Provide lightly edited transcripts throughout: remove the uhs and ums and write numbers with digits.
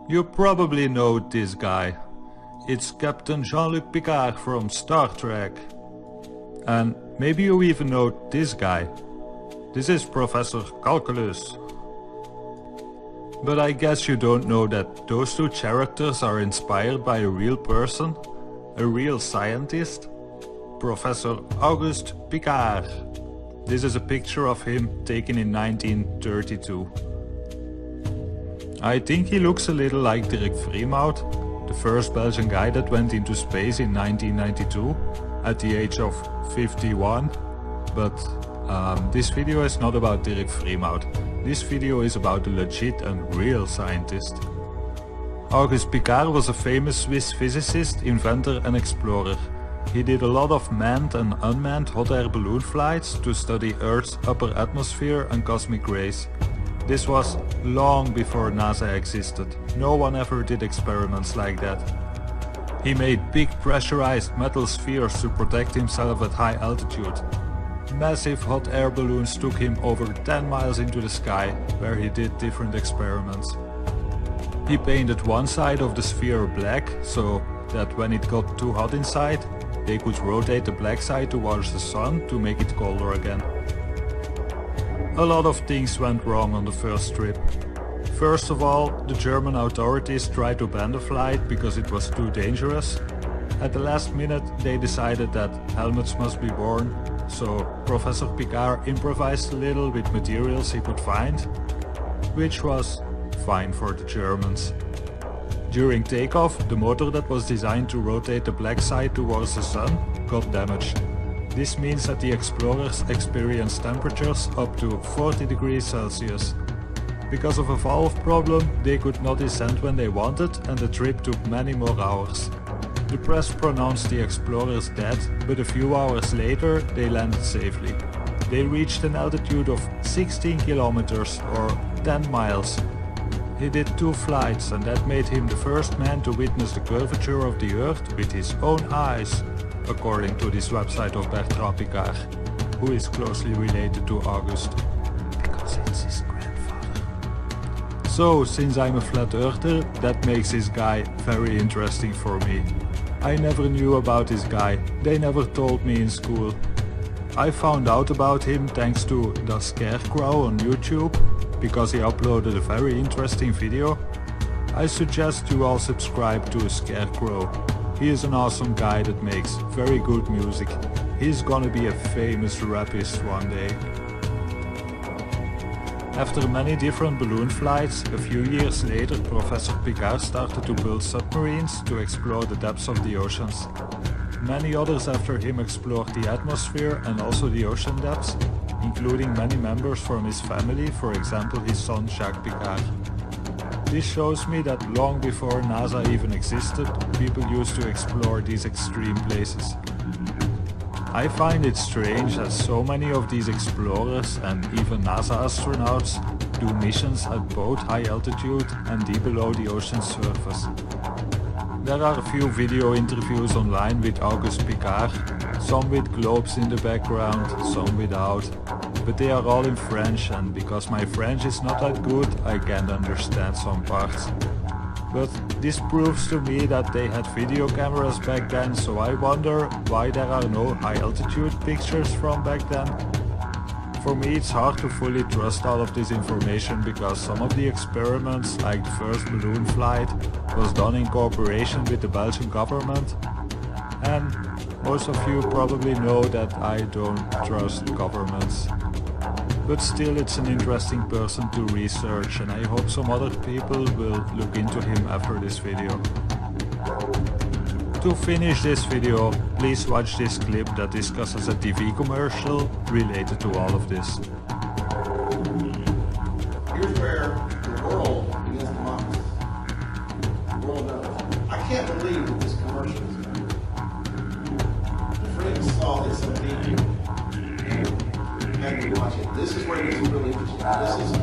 You probably know this guy. It's Captain Jean-Luc Picard from Star Trek. And maybe you even know this guy. This is Professor Calculus. But I guess you don't know that those two characters are inspired by a real person, a real scientist, Professor Auguste Piccard. This is a picture of him taken in 1932. I think he looks a little like Dirk Vriemaut, the first Belgian guy that went into space in 1992 at the age of 51. But this video is not about Dirk Vriemaut. This video is about a legit and real scientist. Auguste Piccard was a famous Swiss physicist, inventor and explorer. He did a lot of manned and unmanned hot air balloon flights to study Earth's upper atmosphere and cosmic rays. This was long before NASA existed. No one ever did experiments like that. He made big pressurized metal spheres to protect himself at high altitude. Massive hot air balloons took him over 10 miles into the sky, where he did different experiments. He painted one side of the sphere black, so that when it got too hot inside, they could rotate the black side towards the sun to make it colder again. A lot of things went wrong on the first trip. First of all, the German authorities tried to ban the flight because it was too dangerous. At the last minute they decided that helmets must be worn, so Professor Piccard improvised a little with materials he could find, which was fine for the Germans. During takeoff, the motor that was designed to rotate the black side towards the sun got damaged. This means that the explorers experienced temperatures up to 40 degrees Celsius. Because of a valve problem, they could not descend when they wanted and the trip took many more hours. The press pronounced the explorers dead, but a few hours later they landed safely. They reached an altitude of 16 kilometers or 10 miles. He did 2 flights and that made him the first man to witness the curvature of the Earth with his own eyes, according to this website of Bertrand Piccard, who is closely related to Auguste, because it's his grandfather. So, since I'm a flat earther, that makes this guy very interesting for me. I never knew about this guy, they never told me in school. I found out about him thanks to The Scarecrow on YouTube, because he uploaded a very interesting video. I suggest you all subscribe to Scarecrow. He is an awesome guy that makes very good music. He's gonna be a famous rapist one day. After many different balloon flights, a few years later Professor Piccard started to build submarines to explore the depths of the oceans. Many others after him explored the atmosphere and also the ocean depths, including many members from his family, for example his son Jacques Piccard. This shows me that long before NASA even existed, people used to explore these extreme places. I find it strange that so many of these explorers and even NASA astronauts do missions at both high altitude and deep below the ocean's surface. There are a few video interviews online with Auguste Piccard, some with globes in the background, some without, but they are all in French and because my French is not that good, I can't understand some parts. But this proves to me that they had video cameras back then, so I wonder why there are no high altitude pictures from back then. For me it's hard to fully trust all of this information because some of the experiments, like the first balloon flight, was done in cooperation with the Belgian government. And most of you probably know that I don't trust governments. But still it's an interesting person to research and I hope some other people will look into him after this video. To finish this video, please watch this clip that discusses a TV commercial related to all of this. Here's where the world begins to mock us. The world knows. I can't believe that this commercial is going. The friends saw this on TV and had me watch it. This is where it gets really interesting.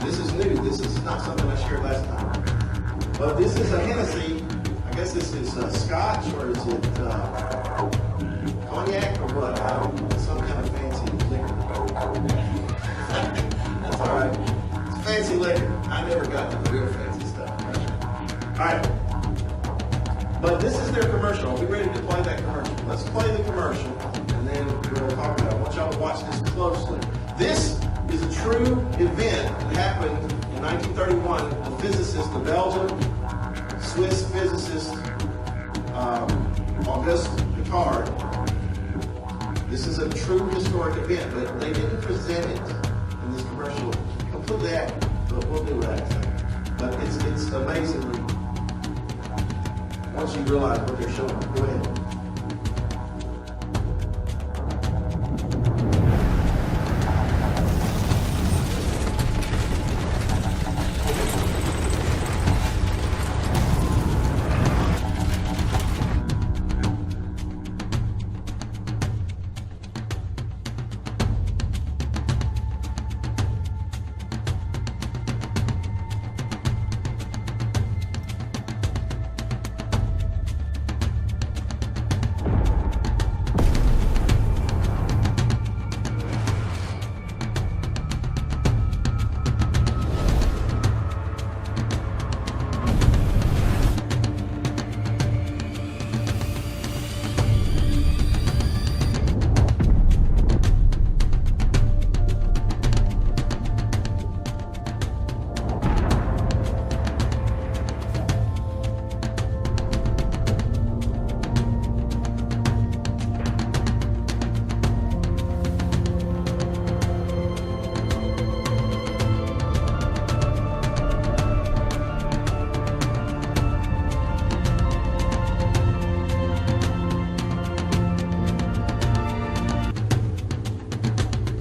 This is new. This is not something I shared last time. But this is a Hennessy. I guess this is scotch, or is it cognac, or what? Some kind of fancy liquor. That's all right. It's fancy liquor. I never got to the real fancy stuff. right. But this is their commercial. Are we ready to play that commercial? Let's play the commercial, and then we'll talk about it. I want y'all to watch this closely. This is a true event that happened in 1931. The physicist, the Belgian, Swiss physicist, Auguste Piccard. This is a true historic event, but they didn't present it in this commercial completely accurate. But we'll do that. But it's amazingly, once you realize what they're showing. Go ahead.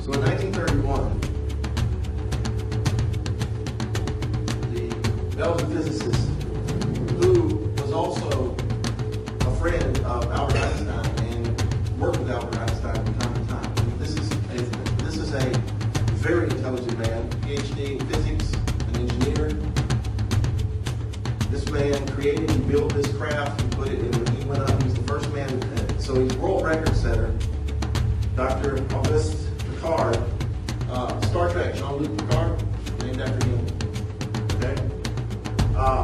So in 1931, the Belgian physicist, who was also a friend of Albert Einstein and worked with Albert Einstein from time to time. This is a very intelligent man, PhD in physics, an engineer. This man created and built this craft and put it in. He went up. He was the first man. So he's world record setter. Dr. Auguste Piccard, Star Trek, Jean-Luc Picard, named after him. Okay?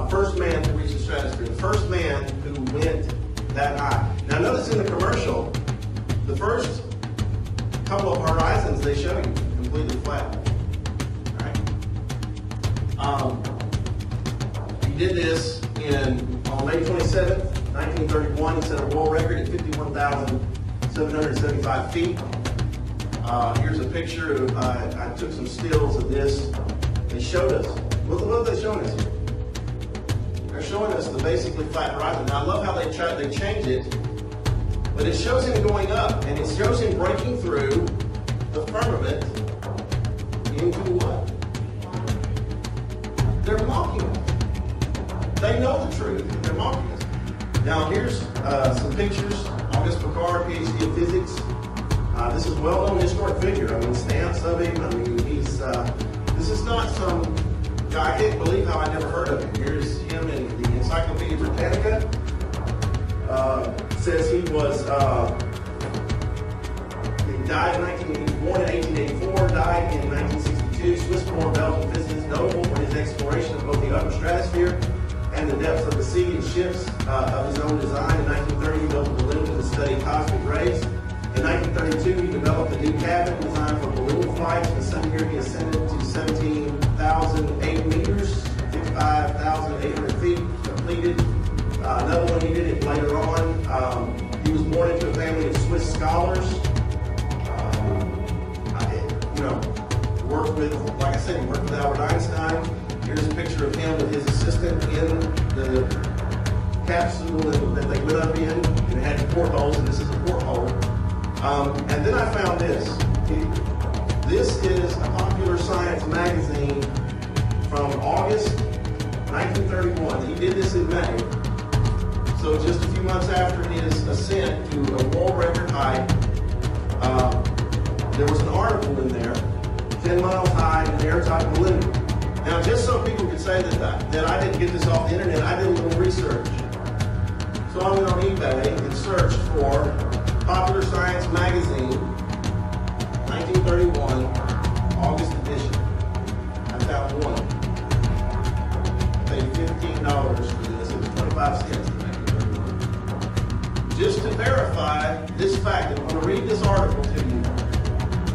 First man to reach the stratosphere. The first man who went that high. Now notice in the commercial, the first couple of horizons they show you completely flat. All right? He did this on May 27th, 1931. He set a world record at 51,775 feet. Here's a picture of, I took some stills of this. They showed us, what are they showing us here? They're showing us the basically flat horizon. Now I love how they change it, but it shows him going up, and it shows him breaking through the firmament into what? They're mocking us. They know the truth, they're mocking us. Now here's some pictures. Auguste Piccard, PhD in physics. This is a well-known historic figure. I mean, stamps of him. I mean, this is not some guy. I can't believe how I never heard of him. Here's him in the Encyclopedia Britannica. Says he was, he died born in 1884, died in 1962. Swiss-born Belgian physicist, notable for his exploration of both the upper stratosphere and the depths of the sea in ships of his own design. In 1930, he built a balloon to study cosmic rays. In 1932, he developed a new cabin designed for balloon flights. In the same year, he ascended to 17,008 meters, 55,800 feet completed. Another one he did it later on. He was born into a family of Swiss scholars. Worked with, like I said, he worked with Albert Einstein. Here's a picture of him with his assistant in the capsule that they went up in. It had portholes, and this is a porthole. And then I found this. This is a Popular Science magazine from August 1931. He did this in May. So just a few months after his ascent to a world record height, there was an article in there, 10 miles high in an airtight balloon. Now, just so people could say that I didn't get this off the internet, I did a little research. So I went on eBay and searched for Popular Science magazine, 1931, August edition. I found one. I paid $15 for this. 25 cents. Just to verify this fact, I'm going to read this article to you.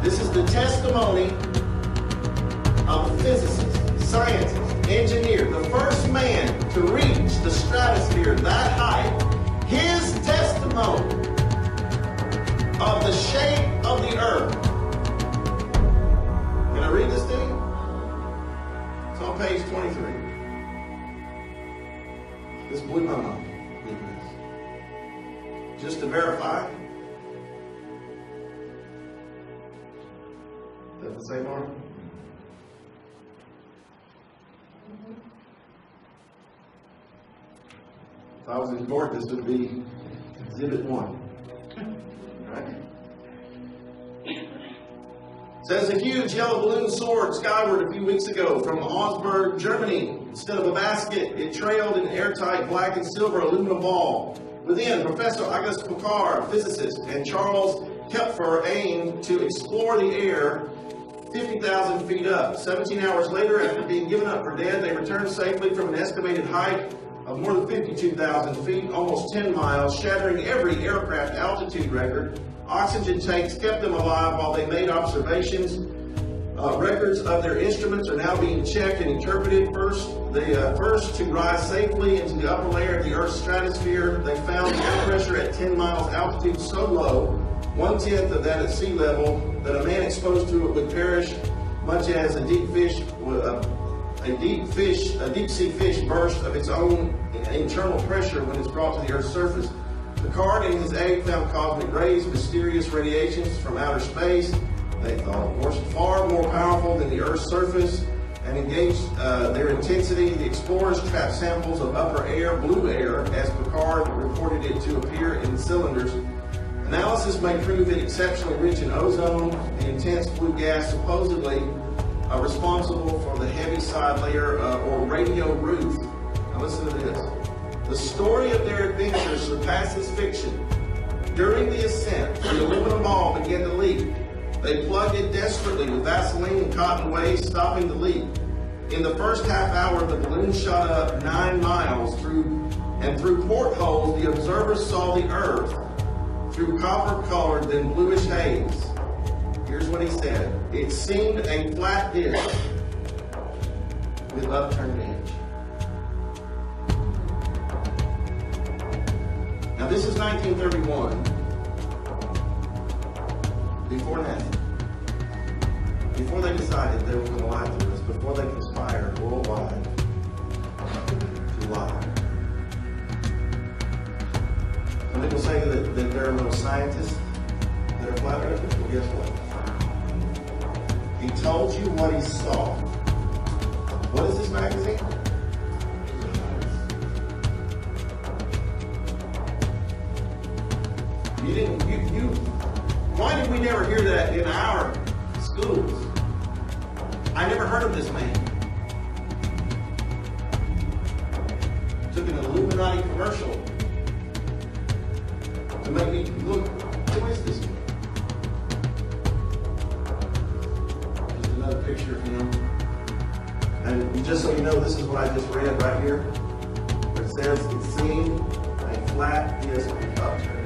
This is the testimony of a physicist, scientist, engineer, the first man to reach the stratosphere that height. His testimony of the shape of the earth. Can I read this to you? It's on page 23. This blew my mind. Just to verify. Is that the same article? If I was in court, this would be Exhibit 1. Right? Says a huge yellow balloon soared skyward a few weeks ago from Augsburg, Germany. Instead of a basket, it trailed an airtight black and silver aluminum ball. Within, Professor Auguste Piccard, physicist, and Charles Kepfer aimed to explore the air 50,000 feet up. 17 hours later, after being given up for dead, they returned safely from an estimated height of more than 52,000 feet, almost 10 miles, shattering every aircraft altitude record. Oxygen tanks kept them alive while they made observations. Records of their instruments are now being checked and interpreted. The first to rise safely into the upper layer of the Earth's stratosphere, they found air pressure at 10 miles altitude so low, 1/10 of that at sea level, that a man exposed to it would perish, much as a deep sea fish burst of its own internal pressure when it's brought to the Earth's surface. Piccard and his aide found cosmic rays, mysterious radiations from outer space. They thought, of course, far more powerful than the Earth's surface, and engaged their intensity. The explorers trapped samples of upper air, blue air, as Piccard reported it to appear in cylinders. Analysis may prove it exceptionally rich in ozone, the intense blue gas supposedly responsible for the heavy side layer or radio roof. Now listen to this. The story of their adventure surpasses fiction. During the ascent, the aluminum ball began to leak. They plugged it desperately with Vaseline and cotton waste, stopping the leak. In the first half hour, the balloon shot up 9 miles through portholes. The observers saw the Earth through copper-colored, then bluish haze. Here's what he said. It seemed a flat disc with upturned edge. Now this is 1931. Before NASA. Before they decided they were going to lie to us. Before they conspired worldwide to lie. Some people say that there are no scientists that are flat earthers. Well, guess what? He told you what he saw. What is this magazine? Why did we never hear that in our schools? I never heard of this man. Took an Illuminati commercial to make me look, who is this man? Just another picture of him. And just so you know, this is what I just read right here. It says it seemed a flat disc with upturned.